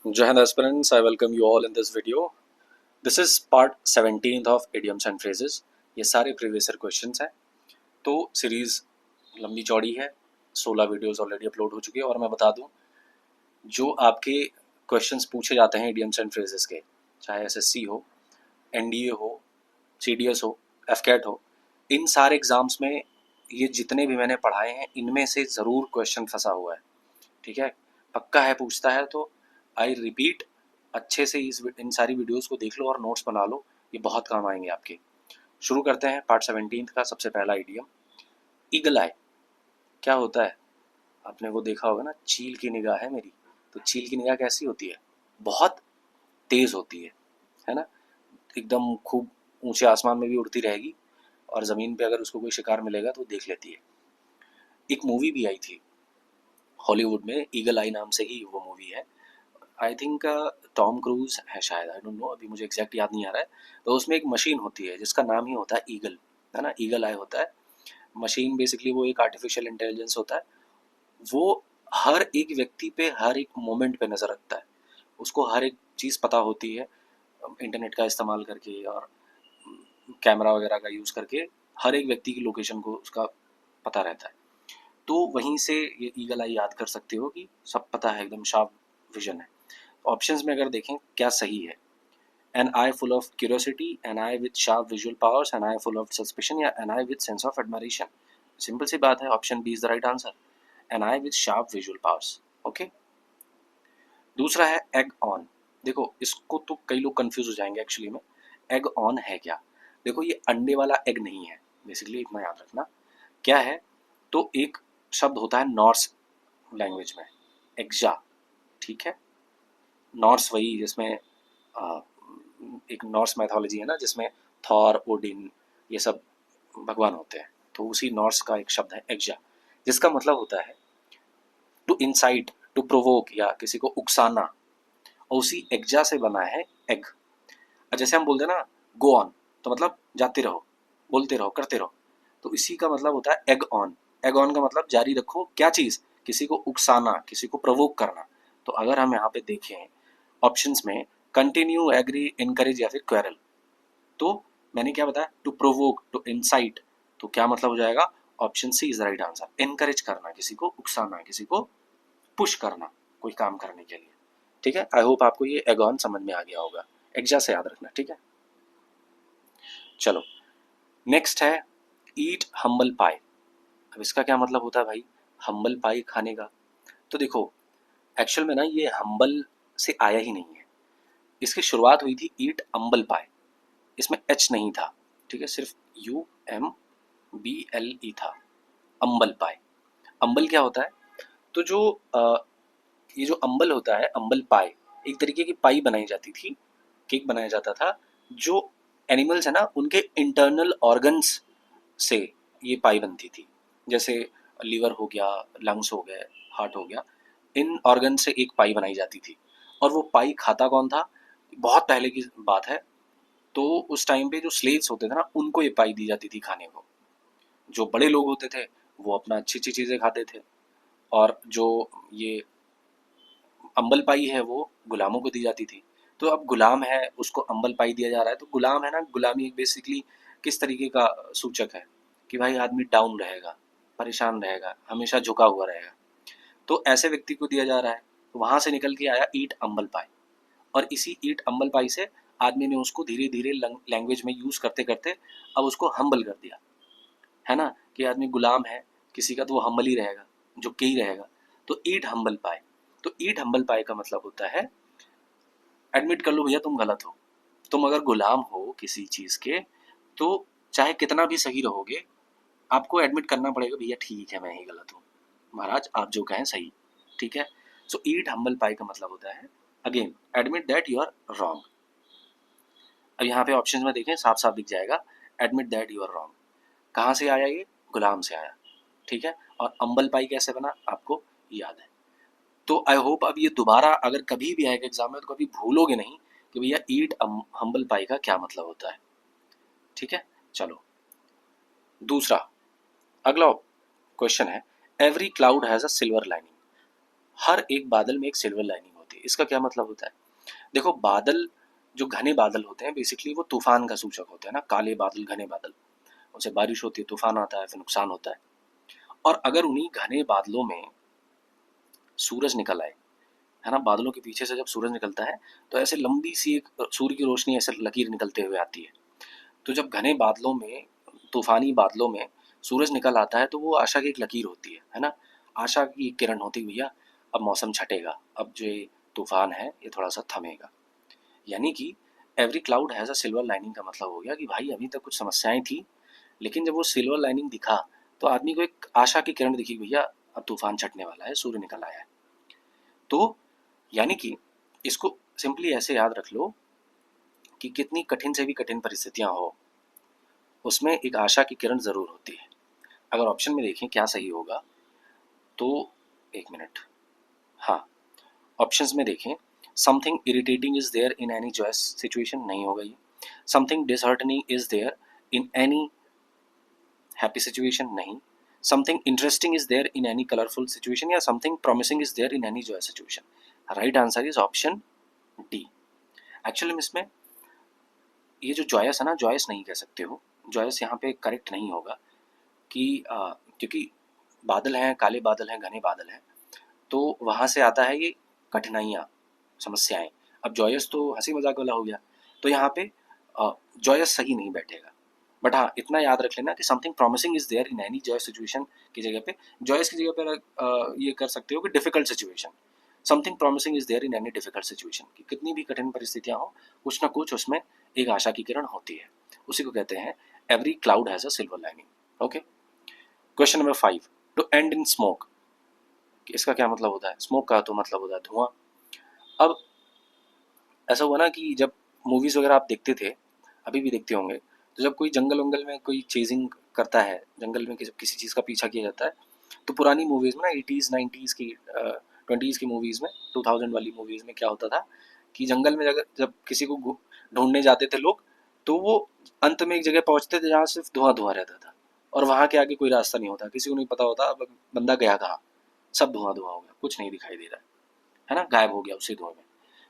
Jai Hind aspirants, I welcome you all in this video. This is part 17th of idioms and phrases. ये सारे previous year questions हैं। तो series लंबी चौड़ी है, 16 videos already upload हो चुके हैं। और मैं बता दूं, जो आपके क्वेश्चंस पूछे जाते हैं idioms and phrases के, चाहे SSC हो, NDA हो, CDS हो, FCAT हो, इन सारे एग्जाम्स में ये जितने भी मैंने पढ़ाए हैं, इनमें से ज़रूर क्वेश्चन फंसा हुआ है। ठीक है, पक्का है, पूछता है तो आई रिपीट, अच्छे से इन सारी वीडियोस को देख लो और नोट्स बना लो, ये बहुत काम आएंगे आपके। शुरू करते हैं पार्ट 17 का। सबसे पहला इडियम, ईगल आई। क्या होता है? आपने वो देखा होगा ना, चील की निगाह है मेरी। तो चील की निगाह कैसी होती है? बहुत तेज होती है ना? एकदम खूब ऊंचे आसमान में भी उड़ती रहेगी, और ज़मीन पे अगर उसको कोई शिकार मिलेगा तो देख लेती है। एक मूवी भी आई थी हॉलीवुड में, ईगल आई नाम से ही वो मूवी है। आई थिंक टॉम क्रूज है शायद, आई डोंट नो, अभी मुझे एग्जैक्ट याद नहीं आ रहा है। तो उसमें एक मशीन होती है जिसका नाम ही होता है ईगल, है ना? ईगल आई होता है। मशीन बेसिकली वो एक आर्टिफिशियल इंटेलिजेंस होता है। वो हर एक व्यक्ति पे हर एक मोमेंट पे नज़र रखता है। उसको हर एक चीज़ पता होती है, इंटरनेट का इस्तेमाल करके और कैमरा वगैरह का यूज़ करके हर एक व्यक्ति की लोकेशन को उसका पता रहता है। तो वहीं से ये ईगल आई याद कर सकते हो कि सब पता है, एकदम शार्प विजन है। ऑप्शंस में अगर देखें क्या सही है, an eye full of curiosity, an eye with sharp visual powers, an eye full of suspicion, या an eye with sense of admiration। Simple सी बात है, option B is the right answer, an eye with sharp visual powers। Okay. दूसरा है egg on. देखो, इसको तो कई लोग कंफ्यूज हो जाएंगे एक्चुअली में। एग ऑन है क्या? देखो, ये अंडे वाला एग नहीं है, बेसिकली इतना याद रखना। क्या है? तो एक शब्द होता है नॉर्स लैंग्वेज में, एग्जा। ठीक है, नॉर्स वही जिसमें एक नॉर्स मैथोलॉजी है ना, जिसमें थॉर, ओडिन, ये सब भगवान होते हैं। तो उसी नॉर्स का एक शब्द है एग्जा, जिसका मतलब होता है टू इंसाइट, टू प्रोवोक, या किसी को उकसाना। और उसी एग्जा से बना है एग। जैसे हम बोलते हैं ना गो ऑन, तो मतलब जाते रहो, बोलते रहो, करते रहो। तो इसी का मतलब होता है एग ऑन। एग ऑन का मतलब जारी रखो, क्या चीज़? किसी को उकसाना, किसी को प्रोवोक करना। तो अगर हम यहाँ पे देखें ऑप्शंस में, कंटिन्यू, एग्री, इनकरेज या फिर क्वेरल, तो मैंने क्या बताया? To provoke, to incite. तो क्या मतलब हो जाएगा? Option C is the right answer. Encourage करना, किसी को उकसाना, किसी को पुश करना कोई काम करने के लिए। ठीक है, आई होप आपको ये एगॉन समझ में आ गया होगा। एग्जा से याद रखना, ठीक है। चलो, नेक्स्ट है ईट हम्बल पाई। अब इसका क्या मतलब होता है भाई? हम्बल पाई खाने का। तो देखो, एक्चुअल में ना ये हम्बल से आया ही नहीं है। इसकी शुरुआत हुई थी ईट अम्बल पाई। इसमें एच नहीं था, ठीक है, सिर्फ UMBLE था, अम्बल पाई। अम्बल क्या होता है? तो जो ये जो अम्बल होता है, अम्बल पाई, एक तरीके की पाई बनाई जाती थी, केक बनाया जाता था। जो एनिमल्स है ना, उनके इंटरनल ऑर्गन्स से ये पाई बनती थी। जैसे लीवर हो गया, लंग्स हो गए, हार्ट हो गया, इन ऑर्गन से एक पाई बनाई जाती थी। और वो पाई खाता कौन था? बहुत पहले की बात है। तो उस टाइम पे जो स्लेव्स होते थे ना, उनको ये पाई दी जाती थी खाने को। जो बड़े लोग होते थे वो अपना अच्छी अच्छी चीज़ें खाते थे, और जो ये अम्बल पाई है वो गुलामों को दी जाती थी। तो अब गुलाम है, उसको अम्बल पाई दिया जा रहा है। तो गुलाम है ना, गुलामी एक बेसिकली किस तरीके का सूचक है कि भाई आदमी डाउन रहेगा, परेशान रहेगा, हमेशा झुका हुआ रहेगा। तो ऐसे व्यक्ति को दिया जा रहा है। तो वहाँ से निकल के आया ईट अम्बल पाई। और इसी ईट अम्बल पाई से आदमी ने उसको धीरे धीरे लैंग्वेज में यूज़ करते करते अब उसको हम्बल कर दिया, है ना? कि आदमी गुलाम है किसी का तो वो हम्बल ही रहेगा, झुक के ही रहेगा। तो ईट हम्बल पाई। तो ईट हम्बल पाई का मतलब होता है, एडमिट कर लो भैया तुम गलत हो। तुम अगर गुलाम हो किसी चीज़ के, तो चाहे कितना भी सही रहोगे, आपको एडमिट करना पड़ेगा, भैया ठीक है मैं ही गलत हूँ, महाराज आप जो कहें सही। ठीक है। सो ईट हम्बल पाई का मतलब होता है, again, admit that you are wrong. अब यहाँ पे ऑप्शन में देखें, साफ साफ दिख जाएगा, admit that you are wrong. कहाँ से आया ये? गुलाम से आया। ठीक है। और अम्बल पाई कैसे बना, आपको याद है। तो आई होप अब ये दोबारा अगर कभी भी आएगा एग्जाम में तो कभी भूलोगे नहीं कि भैया ईट हम्बल पाई का क्या मतलब होता है। ठीक है। चलो, दूसरा, अगला क्वेश्चन है, every cloud has a silver lining. हर एक बादल में एक सिल्वर लाइनिंग होती है। इसका क्या मतलब होता है? देखो, बादल जो घने बादल होते हैं बेसिकली वो तूफान का सूचक होते हैं ना, काले बादल, घने बादल, उनसे बारिश होती है, तूफान आता है, फिर नुकसान होता है। और अगर उन्हीं घने बादलों में सूरज निकल आए, है ना, बादलों के पीछे से जब सूरज निकलता है तो ऐसे लंबी सी एक सूर्य की रोशनी ऐसे लकीर निकलते हुए आती है। तो जब घने बादलों में, तूफानी बादलों में सूरज निकल आता है तो वो आशा की एक लकीर होती है ना, आशा की एक किरण होती है, भैया अब मौसम छटेगा, अब जो ये तूफान है ये थोड़ा सा थमेगा। यानी कि every cloud has a silver lining का मतलब हो गया कि भाई अभी तक कुछ समस्याएं थी, लेकिन जब वो सिल्वर लाइनिंग दिखा तो आदमी को एक आशा की किरण दिखी, भैया अब तूफान छटने वाला है, सूर्य निकल आया है। तो यानी कि इसको सिंपली ऐसे याद रख लो कि कितनी कठिन से भी कठिन परिस्थितियां हो, उसमें एक आशा की किरण ज़रूर होती है। अगर ऑप्शन में देखें क्या सही होगा तो, एक मिनट, हाँ, ऑप्शंस में देखें, something irritating is there in any joyous situation, नहीं होगा ये। Something disheartening is there in any happy situation, नहीं। Something interesting is there in any colourful situation, या something promising is there in any joy situation. Right answer is option D. Actually इसमें ये जो Joyce है ना, Joyce नहीं कह सकते हो, जॉयस यहाँ पे करेक्ट नहीं होगा कि क्योंकि बादल हैं, काले बादल हैं, घने बादल हैं, तो वहाँ से आता है ये कठिनाइयाँ, समस्याएं। अब जॉयस तो हंसी मजाक वाला हो गया, तो यहाँ पे जॉयस सही नहीं बैठेगा। बट हाँ, इतना याद रख लेना कि something promising is there in any joy situation की जगह पे, जॉयस की जगह पे ये कर सकते हो कि difficult situation. Something promising is there in any difficult situation, कि कितनी भी कठिन परिस्थितियां हो, कुछ ना कुछ उसमें एक आशा की किरण होती है। उसी को कहते हैं every cloud has a silver lining. Okay, question number 5, to end in smoke, इसका क्या मतलब होता है? स्मोक का तो मतलब होता है धुआं। अब ऐसा हुआ ना कि जब मूवीज़ वगैरह आप देखते थे, अभी भी देखते होंगे, तो जब कोई जंगल वंगल में कोई चेजिंग करता है, जंगल में किसी चीज़ का पीछा किया जाता है, तो पुरानी मूवीज़ में ना, 80s 90s की 20s की मूवीज़ में, 2000 वाली मूवीज़ में क्या होता था कि जंगल में जब किसी को ढूंढने जाते थे लोग, तो वो अंत में एक जगह पहुंचते थे जहाँ सिर्फ धुआं धुआं रहता था, और वहाँ के आगे कोई रास्ता नहीं होता, किसी को नहीं पता होता अब बंदा गया कहाँ, सब धुआं धुआं हो गया, कुछ नहीं दिखाई दे रहा है ना, गायब हो गया उसी धुएं में।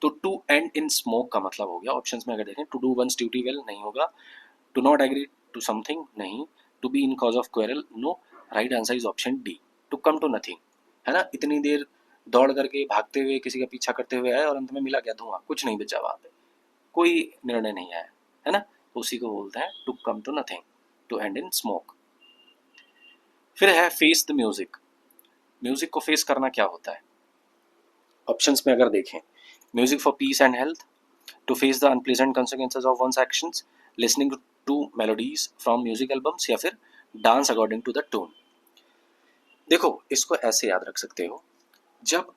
तो टू एंड इन स्मोक का मतलब हो गया, ऑप्शंस में अगर देखें, to do one's duty well, नहीं होगा। To not agree to something, नहीं। To be in cause of quarrel, no. Right answer is option D, to come to nothing, है ना, इतनी देर दौड़ करके भागते हुए किसी का पीछा करते हुए आए और अंत में मिला क्या, धुआं, कुछ नहीं बचा वहां पे, कोई निर्णय नहीं आया, है ना, तो उसी को बोलते हैं to come to nothing, to end in smoke. फिर है फेस द म्यूजिक, म्यूजिक को फेस करना क्या होता है? ऑप्शंस में अगर देखें, music for peace and health, to face the unpleasant consequences of one's actions, listening to melodies from music albums, या फिर dance according to the tune। देखो, इसको ऐसे याद रख सकते हो, जब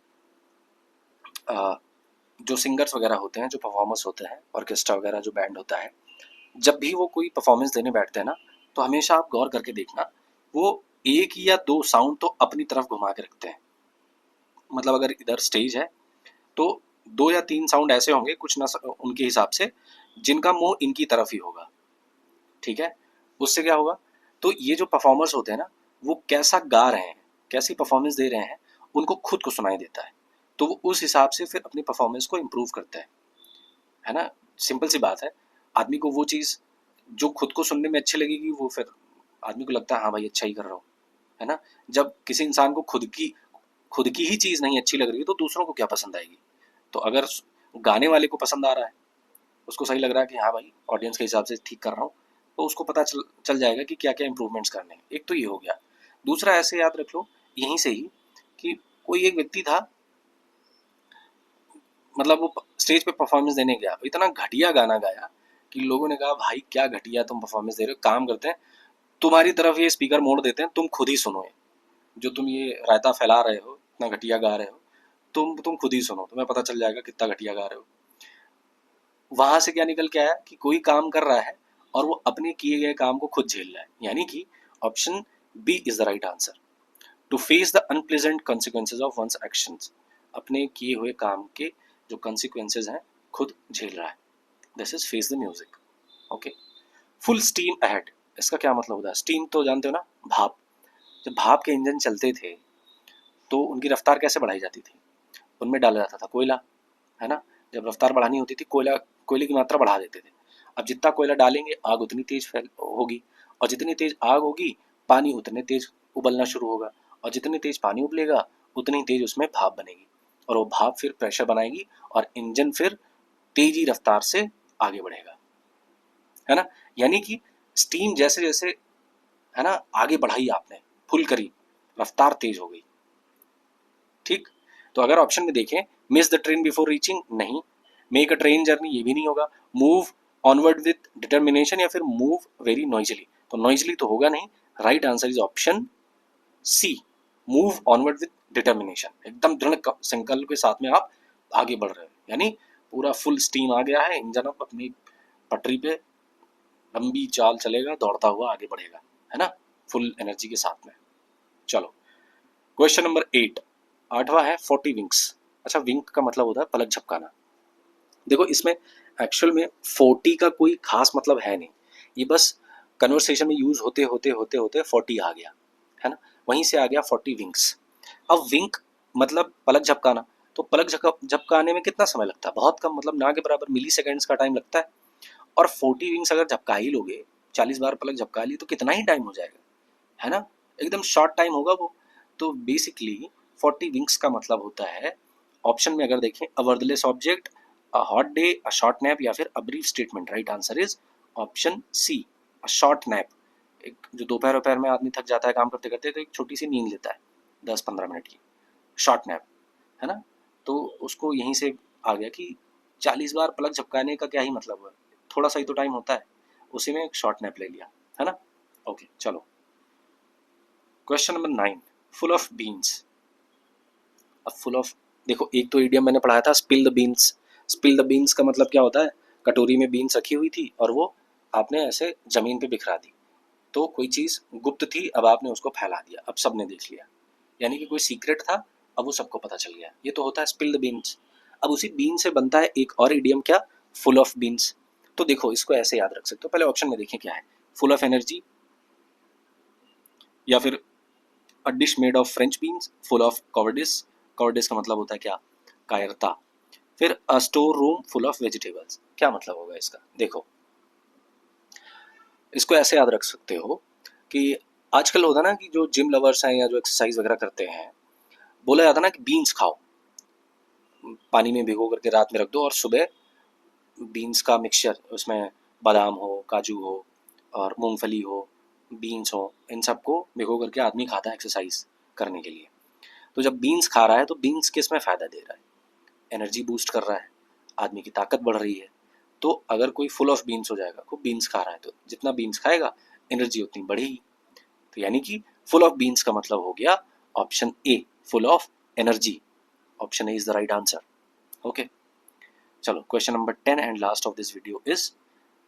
जो सिंगर्स वगैरह होते हैं, जो परफॉर्मर्स होते हैं, ऑर्केस्ट्रा वगैरह जो बैंड होता है, जब भी वो कोई परफॉर्मेंस देने बैठते हैं ना, तो हमेशा आप गौर करके देखना, वो एक या दो साउंड तो अपनी तरफ घुमा के रखते हैं। मतलब अगर इधर स्टेज है तो 2 या 3 साउंड ऐसे होंगे कुछ ना उनके हिसाब से, जिनका मुंह इनकी तरफ ही होगा, ठीक है। उससे क्या होगा, तो ये जो परफॉर्मर्स होते हैं ना, वो कैसा गा रहे हैं, कैसी परफॉर्मेंस दे रहे हैं, उनको खुद को सुनाई देता है, तो वो उस हिसाब से फिर अपनी परफॉर्मेंस को इम्प्रूव करते हैं, है ना। सिंपल सी बात है, आदमी को वो चीज़ जो खुद को सुनने में अच्छी लगेगी, वो फिर आदमी को लगता है हाँ भाई अच्छा ही कर रहा हूँ, है ना। जब किसी इंसान को खुद की ही चीज़ नहीं अच्छी लग रही है तो दूसरों को क्या पसंद आएगी? तो अगर गाने वाले को पसंद आ रहा है, उसको सही लग रहा है कि हाँ भाई ऑडियंस के हिसाब से ठीक कर रहा हूँ, तो उसको पता चल जाएगा कि क्या क्या इंप्रूवमेंट्स करने हैं। एक तो ये हो गया। दूसरा ऐसे याद रख लो यहीं से ही कि कोई एक व्यक्ति था, मतलब वो स्टेज पे परफॉर्मेंस देने गया, इतना घटिया गाना गाया कि लोगों ने कहा भाई क्या घटिया तुम परफॉर्मेंस दे रहे हो, काम करते हैं तुम्हारी तरफ ये स्पीकर मोड़ देते हैं, तुम खुद ही सुनो, जो तुम ये रायता फैला रहे हो, इतना घटिया गा रहे हो, तुम खुद ही सुनो, तुम्हें पता चल जाएगा कितना घटिया गा रहे हो। वहां से क्या निकल के आया कि कोई काम कर रहा है और वो अपने किए गए काम को खुद झेल रहा है, यानी कि option B is the right answer, to face the unpleasant consequences of one's actions, अपने किए हुए काम के जो कॉन्सिक्वेंसेज हैं खुद झेल रहा है, this is face the music. Okay, full steam ahead, इसका क्या मतलब होता है? स्टीम तो जानते हो ना, भाप। जब भाप के इंजन चलते थे तो उनकी रफ्तार कैसे बढ़ाई जाती थी? उनमें डाला जाता था कोयला, है ना। जब रफ्तार बढ़ानी होती थी कोयले की मात्रा बढ़ा देते थे। अब जितना कोयला डालेंगे आग उतनी तेज फैल होगी, और जितनी तेज आग होगी पानी उतने तेज उबलना शुरू होगा, और जितनी तेज पानी उबलेगा उतनी तेज उसमें भाप बनेगी, और वो भाप फिर प्रेशर बनाएगी और इंजन फिर तेजी रफ्तार से आगे बढ़ेगा, है ना। यानी कि स्टीम जैसे जैसे, है ना, आगे बढ़ाई आपने, फुल करी, रफ्तार तेज हो गई। ठीक, तो अगर ऑप्शन में देखें, miss the train before reaching, नहीं। मेक अ ट्रेन जर्नी, ये भी नहीं होगा। मूव ऑनवर्ड विद डिटर्मिनेशन, या फिर मूव वेरी नॉइजली, तो नॉइजली तो होगा नहीं। Right answer is option C, move onward with determination. एकदम दृढ़ संकल्प के साथ में आप आगे बढ़ रहे हो, यानी पूरा फुल स्टीम आ गया है, इंजन अब अपनी पटरी पे लंबी चाल चलेगा, दौड़ता हुआ आगे बढ़ेगा, है ना, फुल एनर्जी के साथ में। चलो क्वेश्चन नंबर 8, 8वां है 40 विंग्स। अच्छा, विंग का मतलब होता है पलक झपकाना। देखो इसमें एक्चुअल में 40 का कोई खास मतलब है नहीं, ये बस कन्वर्सेशन में यूज होते होते होते होते 40 आ गया, है ना, वहीं से आ गया 40 विंग्स। अब विंग मतलब पलक झपकाना, तो पलक झपकाने में कितना समय लगता है, बहुत कम, मतलब ना के बराबर मिली सेकेंड्स का टाइम लगता है। और 40 विंग्स अगर झपका ही लोगे, 40 बार पलक झपका ली तो कितना ही टाइम हो जाएगा, है ना, एकदम शॉर्ट टाइम होगा वो। तो बेसिकली 40 विंग्स का मतलब होता है, ऑप्शन में अगर देखें, a wordless object, a hot day, a short nap, या फिर a brief statement. Right answer is option C, a short nap. एक जो दोपहर दोपहर में आदमी थक जाता है काम करते करते, तो एक छोटी सी नींद लेता है 10-15 मिनट की, शॉर्ट नैप, है ना। तो उसको यहीं से आ गया कि 40 बार पलक झपकाने का क्या ही मतलब हुआ, थोड़ा सा ही तो टाइम होता है, उसी में एक शॉर्ट नैप ले लिया, है ना। ओके चलो question number 9, full of beans. अब फुल ऑफ, देखो एक तो इडियम मैंने पढ़ाया था, spill the beans. Spill the beans का मतलब क्या होता है, कटोरी में बीन्स रखी हुई थी और वो आपने ऐसे जमीन पे बिखरा दी, तो कोई चीज गुप्त थी, अब आपने उसको फैला दिया, अब सबने देख लिया, यानी कि कोई सीक्रेट था, अब वो सबको पता चल गया, ये तो होता है स्पिल द बीन्स। अब उसी बीन से बनता है एक और इडियम, क्या, फुल ऑफ बीन्स। तो देखो इसको ऐसे याद रख सकते हो, पहले ऑप्शन में देखें क्या है, फुल ऑफ एनर्जी, या फिर a dish made of French beans, full of cowardice. Cowardice का मतलब होता है क्या, कायरता। फिर a store room full of vegetables, क्या मतलब होगा इसका, देखो इसको ऐसे याद रख सकते हो कि आजकल होता ना कि जो जिम लवर्स हैं या जो एक्सरसाइज वगैरह करते हैं, बोला जाता ना कि बीन्स खाओ, पानी में भिगो करके रात में रख दो और सुबह बीन्स का मिक्सचर, उसमें बादाम हो, काजू हो और मूंगफली हो, बीन्स हो, इन सबको भिगो करके आदमी खाता है एक्सरसाइज करने के लिए। तो जब बीन्स खा रहा है तो बीन्स किस में फ़ायदा दे रहा है, एनर्जी बूस्ट कर रहा है, आदमी की ताकत बढ़ रही है। तो अगर कोई फुल ऑफ बीन्स हो जाएगा, खूब बीन्स खा रहा है, तो जितना बीन्स खाएगा एनर्जी उतनी बढ़ेगी। तो यानी कि फुल ऑफ बीन्स का मतलब हो गया option A, full of energy. Option A is the right answer. Okay चलो question number 10 and last of this video is,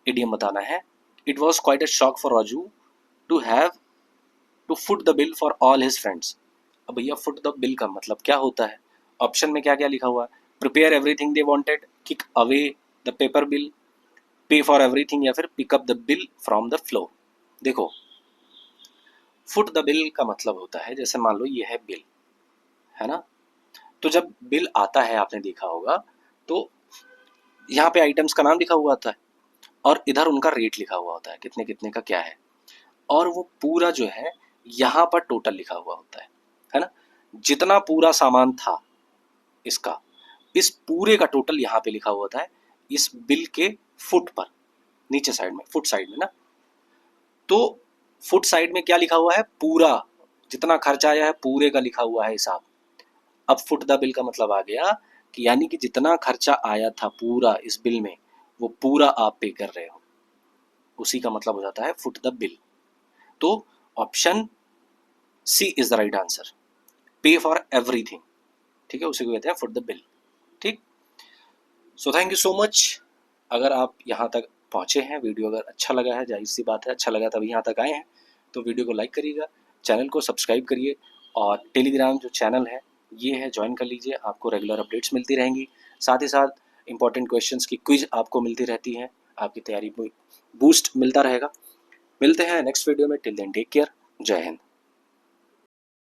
idiom बताना है। It was quite a shock for Raju to have to foot the bill for all his friends. अब भैया foot the bill का मतलब क्या होता है, ऑप्शन में क्या क्या लिखा हुआ है, prepare everything they wanted, kick away the paper bill, pay for everything, या फिर pick up the bill from the floor. देखो फुट द बिल का मतलब होता है, जैसे मान लो ये है बिल, है ना, तो जब बिल आता है आपने देखा होगा, तो यहाँ पे आइटम्स का नाम लिखा हुआ होता है और इधर उनका रेट लिखा हुआ होता है, कितने कितने का क्या है, और वो पूरा जो है यहाँ पर टोटल लिखा हुआ होता है ना, जितना पूरा सामान था इसका, इस पूरे का टोटल यहाँ पे लिखा हुआ होता है, इस बिल के फुट पर, नीचे साइड में, फुट साइड में ना। तो फुट साइड में क्या लिखा हुआ है, पूरा जितना खर्चा आया है पूरे का लिखा हुआ है हिसाब। अब फुट द बिल का मतलब आ गया कि यानी कि जितना खर्चा आया था पूरा इस बिल में, वो पूरा आप पे कर रहे हो, उसी का मतलब हो जाता है फुट द बिल। तो option C is the right answer, pay for everything, ठीक है, उसी को कहते हैं फुट द बिल। ठीक, so thank you so much. अगर आप यहाँ तक पहुँचे हैं, वीडियो अगर अच्छा लगा है, जाहिर सी बात है अच्छा लगा तभी यहाँ तक आए हैं, तो वीडियो को लाइक करिएगा, चैनल को सब्सक्राइब करिए, और टेलीग्राम जो चैनल है ये है, ज्वाइन कर लीजिए, आपको रेगुलर अपडेट्स मिलती रहेंगी, साथ ही साथ इंपॉर्टेंट क्वेश्चंस की क्विज आपको मिलती रहती है, आपकी तैयारी बूस्ट मिलता रहेगा। मिलते हैं नेक्स्ट वीडियो में, टिल देन टेक केयर, जय हिंद।